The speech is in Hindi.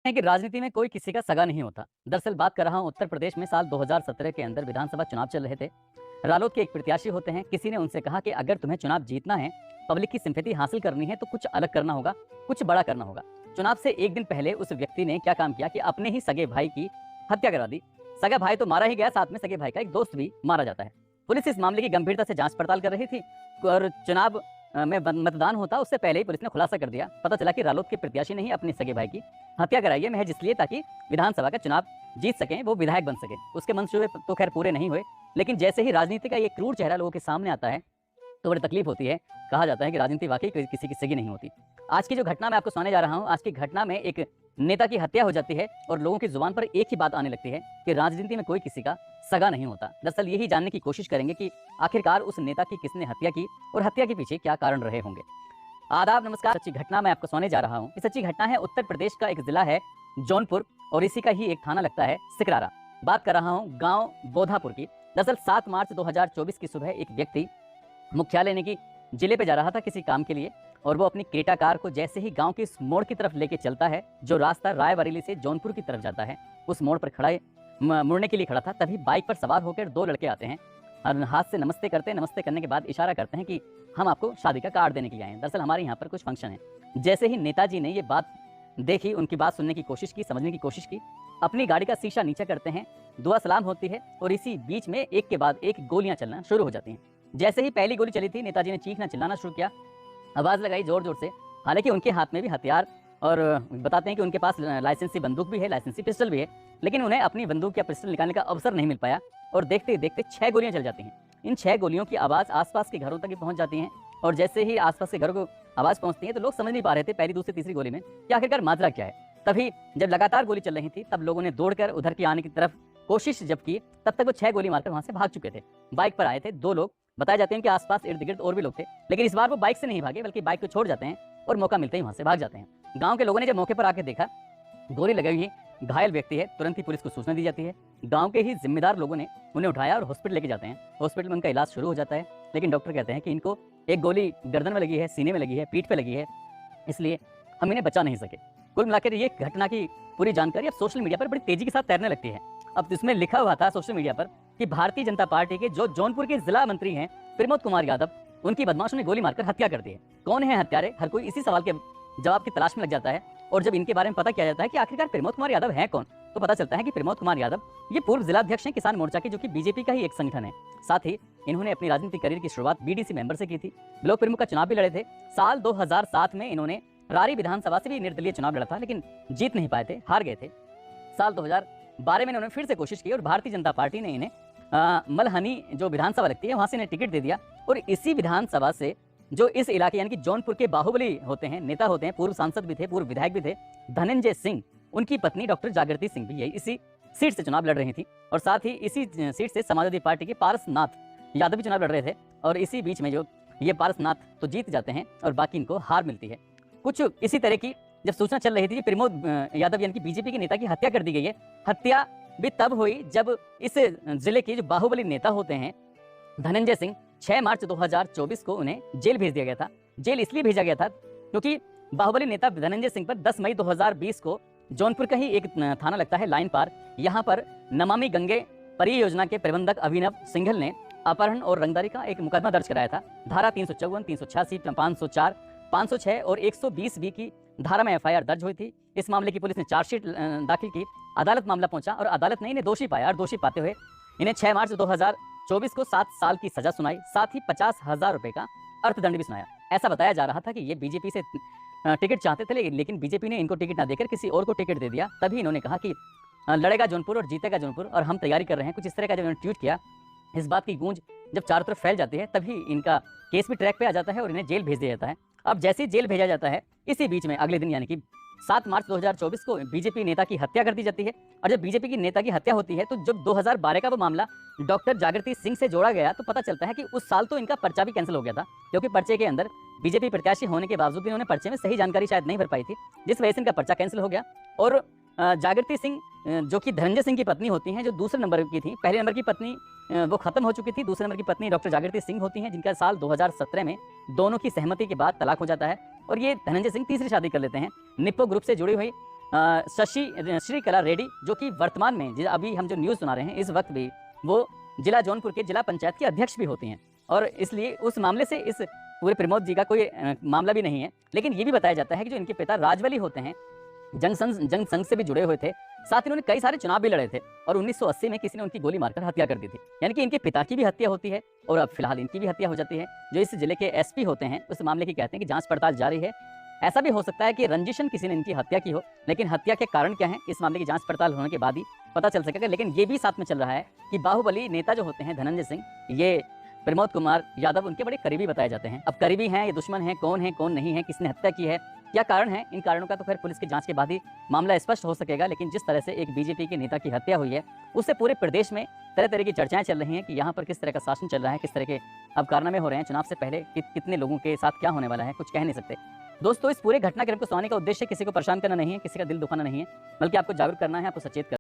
है कि राजनीति में कोई किसी का सगा नहीं होता। दरअसल बात कर रहा हूं उत्तर प्रदेश में साल 2017 के अंदर विधानसभा चुनाव चल रहे थे। रालोद के एक प्रत्याशी होते हैं, किसी ने उनसे कहा कि अगर तुम्हें चुनाव जीतना है, पब्लिक की सिंपैथी हासिल करनी है तो कुछ अलग करना होगा, कुछ बड़ा करना होगा। चुनाव से एक दिन पहले उस व्यक्ति ने क्या काम किया कि अपने ही सगे भाई की हत्या करा दी। सगा भाई तो मारा ही गया, साथ में सगे भाई का एक दोस्त भी मारा जाता है। पुलिस इस मामले की गंभीरता से जांच पड़ताल कर रही थी और चुनाव में मतदान होता उससे पहले ही पुलिस ने खुलासा कर दिया। पता चला कि रालोद के प्रत्याशी ने ही अपने सगे भाई की हत्या कराई है, महज इसलिए ताकि विधानसभा का चुनाव जीत सकें, वो विधायक बन सके। उसके मंसूबे तो खैर पूरे नहीं हुए, लेकिन जैसे ही राजनीति का ये क्रूर चेहरा लोगों के सामने आता है तो बड़ी तकलीफ होती है। कहा जाता है कि राजनीति वाकई किसी की सगी नहीं होती। आज की जो घटना मैं आपको सुनाने जा रहा हूँ, आज की घटना में एक नेता की हत्या हो जाती है और लोगों की जुबान पर एक ही बात आने लगती है कि राजनीति में कोई किसी का सगा नहीं होता। दरअसल यही जानने की कोशिश करेंगे कि आखिरकार उस नेता की किसने हत्या की और हत्या के पीछे क्या कारण रहे होंगे। आदाब, नमस्कार। सच्ची घटना मैं आपको सुनाने जा रहा हूँ। ये सच्ची घटना है, उत्तर प्रदेश का एक जिला है जौनपुर और इसी का ही एक थाना लगता है सिकरारा। बात कर रहा हूँ गांव बोधापुर की। दरअसल 7 मार्च 2024 की सुबह एक व्यक्ति मुख्यालय यानी कि जिले पे जा रहा था किसी काम के लिए और वो अपनी क्रेटा कार को जैसे ही गांव के इस मोड़ की तरफ लेके चलता है, जो रास्ता रायबरेली से जौनपुर की तरफ जाता है, उस मोड़ पर खड़ा मुड़ने के लिए खड़ा था, तभी बाइक पर सवार होकर 2 लड़के आते हैं और हाथ से नमस्ते करते हैं। नमस्ते करने के बाद इशारा करते हैं कि हम आपको शादी का कार्ड देने के लिए आए हैं। दरअसल हमारे यहाँ पर कुछ फंक्शन है। जैसे ही नेताजी ने ये बात देखी, उनकी बात सुनने की कोशिश की, समझने की कोशिश की, अपनी गाड़ी का शीशा नीचे करते हैं, दुआ सलाम होती है और इसी बीच में एक के बाद एक गोलियां चलना शुरू हो जाती हैं। जैसे ही पहली गोली चली थी, नेताजी ने चीखना चिल्लाना शुरू किया, आवाज़ लगाई जोर जोर से। हालांकि उनके हाथ में भी हथियार और बताते हैं कि उनके पास लाइसेंसी बंदूक भी है, लाइसेंसी पिस्टल भी है, लेकिन उन्हें अपनी बंदूक या पिस्टल निकालने का अवसर नहीं मिल पाया और देखते ही देखते 6 गोलियां चल जाती हैं। इन 6 गोलियों की आवाज़ आसपास के घरों तक भी पहुंच जाती हैं और जैसे ही आसपास के घरों को आवाज़ पहुंचती है तो लोग समझ नहीं पा रहे थे पहली, दूसरी, तीसरी गोली में कि आखिरकार माजरा क्या है। तभी जब लगातार गोली चल रही थी, तब लोगों ने दौड़कर उधर की आने की तरफ कोशिश जब की, तब तक वो 6 गोली मारकर वहां से भाग चुके थे। बाइक पर आए थे 2 लोग। बताया जाते हैं कि आसपास इर्द गिर्द और भी लोग थे, लेकिन इस बार वो बाइक से नहीं भागे बल्कि बाइक को छोड़ जाते हैं और मौका मिलते ही वहां से भाग जाते हैं। गांव के लोगों ने जब मौके पर आकर देखा गोली लगी हुई घायल व्यक्ति है, तुरंत ही पुलिस को सूचना दी जाती है। गांव के ही जिम्मेदार लोगों ने उन्हें उठाया और हॉस्पिटल लेके जाते हैं। हॉस्पिटल में उनका इलाज शुरू हो जाता है, लेकिन डॉक्टर कहते हैं कि इनको एक गोली गर्दन में लगी है, सीने में लगी है, पीठ पे लगी है, इसलिए हम इन्हें बचा नहीं सके। कुल मिलाकर ये घटना की पूरी जानकारी अब सोशल मीडिया पर बड़ी तेजी के साथ तैरने लगती है। अब इसमें लिखा हुआ था सोशल मीडिया पर कि भारतीय जनता पार्टी के जो जौनपुर के जिला मंत्री हैं प्रमोद कुमार यादव, उनकी बदमाशों ने गोली मारकर हत्या कर दी है। कौन है हत्यारे? हर कोई इसी सवाल के जवाब की तलाश में लग जाता है और जब इनके बारे में पता किया जाता है कि आखिरकार प्रमोद कुमार यादव हैं कौन, तो पता चलता है कि प्रमोद कुमार यादव ये पूर्व जिलाध्यक्ष हैं किसान मोर्चा के, जो कि बीजेपी का ही एक संगठन है। साथ ही इन्होंने अपनी राजनीतिक करियर की शुरुआत बीडीसी मेंबर से की थी। ब्लॉक प्रमुख का चुनाव भी लड़े थे। साल 2007 में इन्होंने रारी विधानसभा से भी निर्दलीय चुनाव लड़ा था, लेकिन जीत नहीं पाए थे, हार गए थे। साल 2012 में इन्होंने फिर से कोशिश की और भारतीय जनता पार्टी ने इन्हें मलहनी जो विधानसभा लगती है वहां से इन्हें टिकट दे दिया और इसी विधानसभा से जो इस इलाके यानी कि जौनपुर के बाहुबली होते हैं, नेता होते हैं, पूर्व सांसद भी थे, पूर्व विधायक भी थे, धनंजय सिंह, उनकी पत्नी डॉक्टर जागृति सिंह भी इसी सीट से चुनाव लड़ रही थी और साथ ही इसी सीट से समाजवादी पार्टी के पारसनाथ यादव भी चुनाव लड़ रहे थे और इसी बीच में जो ये पारसनाथ तो जीत जाते हैं और बाकी इनको हार मिलती है। कुछ इसी तरह की जब सूचना चल रही थी कि प्रमोद यादव यानी कि बीजेपी के नेता की हत्या कर दी गई है। हत्या भी तब हुई जब इस जिले के जो बाहुबली नेता होते हैं धनंजय सिंह, 6 मार्च 2024 को उन्हें जेल भेज दिया गया था। जेल इसलिए भेजा गया था क्योंकि बाहुबली नेता धनंजय सिंह पर 10 मई 2020 को जौनपुर का ही एक थाना लगता है लाइन पार, यहाँ पर नमामि गंगे परियोजना के प्रबंधक अभिनव सिंघल ने अपहरण और रंगदारी का एक मुकदमा दर्ज कराया था। धारा 354, 386, 504, 506 और 120 बी की धारा में एफआईआर दर्ज हुई थी। इस मामले की पुलिस ने चार्जशीट दाखिल की। अदालत मामला पहुंचा और अदालत ने इन्हें दोषी पाया और दोषी पाते हुए इन्हें 6 मार्च 2024 को 7 साल की सजा सुनाई, साथ ही 50,000 रुपए का अर्थदंड भी सुनाया। ऐसा बताया जा रहा था कि ये बीजेपी से टिकट चाहते थे, लेकिन बीजेपी ने इनको टिकट ना देकर किसी और को टिकट दे दिया। तभी इन्होंने कहा कि लड़ेगा जौनपुर और जीतेगा जौनपुर और हम तैयारी कर रहे हैं, कुछ इस तरह का जब इन्होंने ट्वीट किया। इस बात की गूंज जब चारों तरफ फैल जाती है तभी इनका केस भी ट्रैक पे आ जाता है और इन्हें जेल भेज दिया जाता है। अब जैसे ही जेल भेजा जाता है, इसी बीच में अगले दिन यानी कि 7 मार्च 2024 को बीजेपी नेता की हत्या कर दी जाती है और जब बीजेपी की नेता की हत्या होती है तो जब 2012 का वो मामला डॉक्टर जागृति सिंह से जोड़ा गया तो पता चलता है कि उस साल तो इनका पर्चा भी कैंसिल हो गया था, क्योंकि पर्चे के अंदर बीजेपी प्रत्याशी होने के बावजूद भी इन्होंने पर्चे में सही जानकारी शायद नहीं भर पाई थी, जिस वजह से इनका पर्चा कैंसिल हो गया। और जागृति सिंह जो कि धनंजय सिंह की पत्नी होती हैं, जो दूसरे नंबर की थी, पहले नंबर की पत्नी वो खत्म हो चुकी थी, दूसरे नंबर की पत्नी डॉक्टर जागृति सिंह होती हैं, जिनका साल 2017 में दोनों की सहमति के बाद तलाक हो जाता है और ये धनंजय सिंह तीसरी शादी कर लेते हैं। निप्पो ग्रुप से जुड़ी हुई शशि श्रीकला रेड्डी, जो कि वर्तमान में अभी हम जो न्यूज़ सुना रहे हैं इस वक्त भी वो जिला जौनपुर के जिला पंचायत की अध्यक्ष भी होती हैं, और इसलिए उस मामले से इस पूरे प्रमोद जी का कोई मामला भी नहीं है। लेकिन ये भी बताया जाता है कि जो इनके पिता राजवली होते हैं, जंग संघ से भी जुड़े हुए थे, साथ ही उन्होंने कई सारे चुनाव भी लड़े थे, और 1980 में किसी ने उनकी गोली मारकर हत्या कर दी थी। यानी कि इनके पिता की भी हत्या होती है और अब फिलहाल इनकी भी हत्या हो जाती है। जो इस जिले के एसपी होते हैं उस मामले की कहते हैं कि जांच पड़ताल जारी है। ऐसा भी हो सकता है कि रंजिशन किसी ने इनकी हत्या की हो, लेकिन हत्या के कारण क्या है इस मामले की जांच पड़ताल होने के बाद ही पता चल सकेगा। लेकिन ये भी साथ में चल रहा है कि बाहुबली नेता जो होते हैं धनंजय सिंह, ये प्रमोद कुमार यादव उनके बड़े करीबी बताए जाते हैं। अब करीबी हैं या दुश्मन हैं, कौन नहीं है, किसने हत्या की है, क्या कारण है, इन कारणों का तो खैर पुलिस की जांच के बाद ही मामला स्पष्ट हो सकेगा। लेकिन जिस तरह से एक बीजेपी के नेता की हत्या हुई है उससे पूरे प्रदेश में तरह तरह की चर्चाएं चल रही हैं कि यहाँ पर किस तरह का शासन चल रहा है, किस तरह के अब कारनामे हो रहे हैं। चुनाव से पहले कितने लोगों के साथ क्या होने वाला है कुछ कह नहीं सकते। दोस्तों, इस पूरे घटनाक्रम को सुनाने का उद्देश्य किसी को परेशान करना नहीं है, किसी का दिल दुखाना नहीं है, बल्कि आपको जागरूक करना है, आपको सचेत करना है।